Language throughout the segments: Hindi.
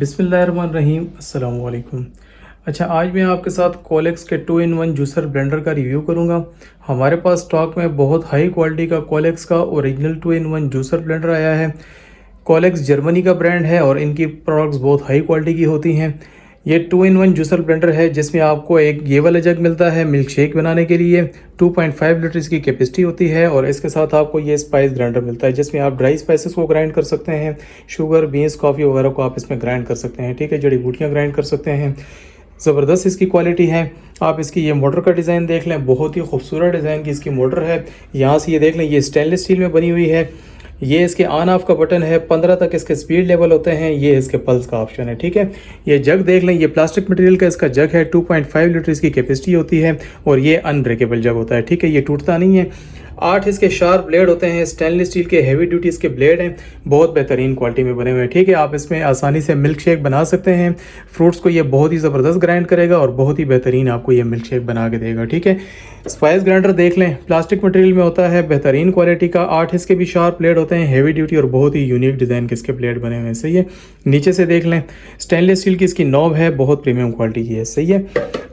बिस्मिल्लाहिर्रहमानिर्रहीम अस्सलाम वालेकुम। अच्छा, आज मैं आपके साथ कोलेक्स के 2-in-1 जूसर ब्लेंडर का रिव्यू करूंगा। हमारे पास स्टॉक में बहुत हाई क्वालिटी का कोलेक्स का ओरिजिनल 2-in-1 जूसर ब्लेंडर आया है। कोलेक्स जर्मनी का ब्रांड है और इनकी प्रोडक्ट्स बहुत हाई क्वालिटी की होती हैं। ये 2-in-1 जूसर ब्लेंडर है जिसमें आपको एक ये वाला जग मिलता है मिल्क शेक बनाने के लिए। 2.5 लीटर इसकी कैपेसिटी होती है और इसके साथ आपको ये स्पाइस ग्राइंडर मिलता है जिसमें आप ड्राई स्पाइसेस को ग्राइंड कर सकते हैं। शुगर, बीन्स, कॉफ़ी वगैरह को आप इसमें ग्राइंड कर सकते हैं। ठीक है, जड़ी बूटियाँ ग्राइंड कर सकते हैं। ज़बरदस्त इसकी क्वालिटी है। आप इसकी ये मोटर का डिज़ाइन देख लें, बहुत ही खूबसूरत डिज़ाइन की इसकी मोटर है। यहाँ से ये देख लें, ये स्टेनलेस स्टील में बनी हुई है। ये इसके ऑन ऑफ का बटन है। 15 तक इसके स्पीड लेवल होते हैं। ये इसके पल्स का ऑप्शन है। ठीक है, ये जग देख लें, ये प्लास्टिक मटेरियल का इसका जग है। 2.5 लीटर इसकी कैपेसिटी होती है और ये अनब्रेकेबल जग होता है। ठीक है, ये टूटता नहीं है। 8 इसके शार्प ब्लेड होते हैं। स्टेनलेस स्टील के हेवी ड्यूटी इसके ब्लेड हैं, बहुत बेहतरीन क्वालिटी में बने हुए हैं। ठीक है, आप इसमें आसानी से मिल्क शेक बना सकते हैं। फ्रूट्स को ये बहुत ही ज़बरदस्त ग्राइंड करेगा और बहुत ही बेहतरीन आपको ये मिल्क शेक बना के देगा। ठीक है, स्पाइस ग्राइंडर देख लें, प्लास्टिक मटेरियल में होता है, बेहतरीन क्वालिटी का। 8 इसके भी शार्प ब्लेड होते हैं, हेवी ड्यूटी और बहुत ही यूनिक डिज़ाइन के इसके ब्लेड बने हुए हैं। सही है, नीचे से देख लें, स्टेनलेस स्टील की इसकी नॉब है, बहुत प्रीमियम क्वालिटी की है। सही है।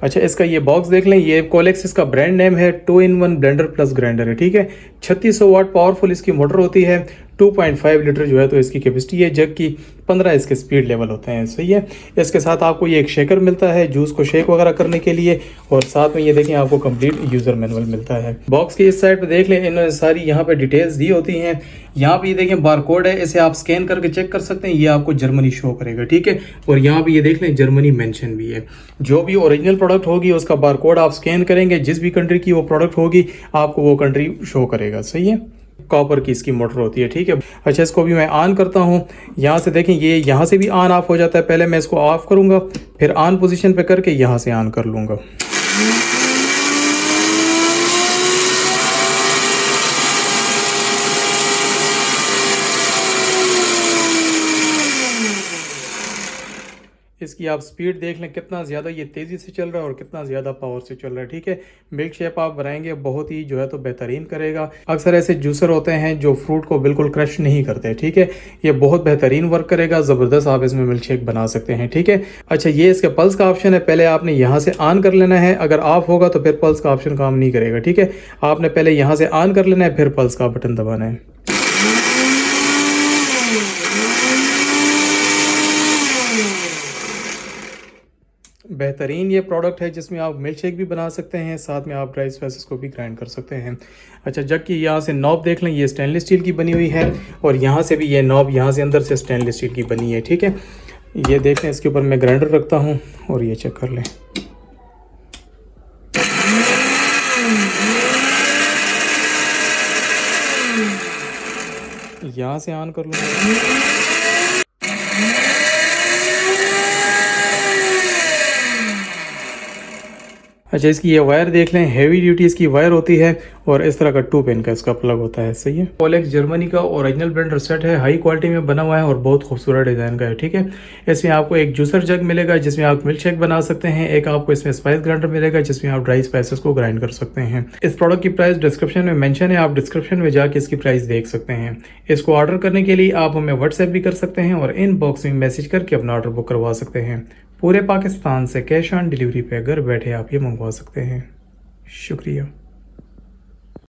अच्छा, इसका ये बॉक्स देख लें, ये कोलेक्स इसका ब्रांड नेम है। 2-in-1 ब्लेंडर प्लस ग्राइंडर है। ठीक है, 3600 वाट पावरफुल इसकी मोटर होती है। 2.5 लीटर जो है तो इसकी कैपेसिटी है जग की। 15 इसके स्पीड लेवल होते हैं। सही है। इसके साथ आपको ये एक शेकर मिलता है जूस को शेक वगैरह करने के लिए और साथ में ये देखें आपको कंप्लीट यूज़र मैनुअल मिलता है। बॉक्स की इस साइड पे देख लें, इन्होंने सारी यहाँ पे डिटेल्स दी होती हैं। यहाँ पे ये देखें बारकोड है, इसे आप स्कैन करके चेक कर सकते हैं। ये आपको जर्मनी शो करेगा। ठीक है, और यहाँ पे ये देख लें जर्मनी मेंशन भी है। जो भी ओरिजिनल प्रोडक्ट होगी उसका बारकोड आप स्कैन करेंगे, जिस भी कंट्री की वो प्रोडक्ट होगी आपको वो कंट्री शो करेगा। सही है, कॉपर की इसकी मोटर होती है। ठीक है। अच्छा, इसको भी मैं ऑन करता हूँ। यहाँ से देखें, ये यहाँ से भी ऑन ऑफ हो जाता है। पहले मैं इसको ऑफ करूँगा, फिर ऑन पोजीशन पे करके यहाँ से ऑन कर लूँगा। इसकी आप स्पीड देख लें, कितना ज़्यादा ये तेज़ी से चल रहा है और कितना ज़्यादा पावर से चल रहा है। ठीक है, मिल्क शेक आप बनाएंगे बहुत ही जो है तो बेहतरीन करेगा। अक्सर ऐसे जूसर होते हैं जो फ्रूट को बिल्कुल क्रश नहीं करते। ठीक है, ये बहुत बेहतरीन वर्क करेगा, ज़बरदस्त आप इसमें मिल्क शेक बना सकते हैं। ठीक है। अच्छा, ये इसके पल्स का ऑप्शन है। पहले आपने यहाँ से ऑन कर लेना है, अगर ऑफ होगा तो फिर पल्स का ऑप्शन काम नहीं करेगा। ठीक है, आपने पहले यहाँ से ऑन कर लेना है, फिर पल्स का बटन दबाना है। बेहतरीन ये प्रोडक्ट है जिसमें आप मिल्क शेक भी बना सकते हैं, साथ में आप ड्राई स्पाइसेस को भी ग्राइंड कर सकते हैं। अच्छा, जग की यहाँ से नॉब देख लें, ये स्टेनलेस स्टील की बनी हुई है और यहाँ से भी ये नॉब यहाँ से अंदर से स्टेनलेस स्टील की बनी है। ठीक है, ये देख लें, इसके ऊपर मैं ग्राइंडर रखता हूँ और ये चेक कर लें। यहाँ से ऑन कर लूँगा। अच्छा, इसकी ये वायर देख लें, हेवी ड्यूटी इसकी वायर होती है और इस तरह का 2 पिन का इसका प्लग होता है। सही है। कोलेक्स जर्मनी का ओरिजिनल ब्लेंडर सेट है, हाई क्वालिटी में बना हुआ है और बहुत खूबसूरत डिज़ाइन का है। ठीक है, इसमें आपको एक जूसर जग मिलेगा जिसमें आप मिल्क शेक बना सकते हैं। एक आपको इसमें स्पाइस ग्राइंडर मिलेगा जिसमें आप ड्राई स्पाइसेस को ग्राइंड कर सकते हैं। इस प्रोडक्ट की प्राइस डिस्क्रिप्शन में मेंशन है, आप डिस्क्रिप्शन में जाके इसकी प्राइस देख सकते हैं। इसको ऑर्डर करने के लिए आप हमें व्हाट्सएप भी कर सकते हैं और इनबॉक्स में मैसेज करके अपना ऑर्डर बुक करवा सकते हैं। पूरे पाकिस्तान से कैश ऑन डिलीवरी पे घर बैठे आप ये मंगवा सकते हैं। शुक्रिया।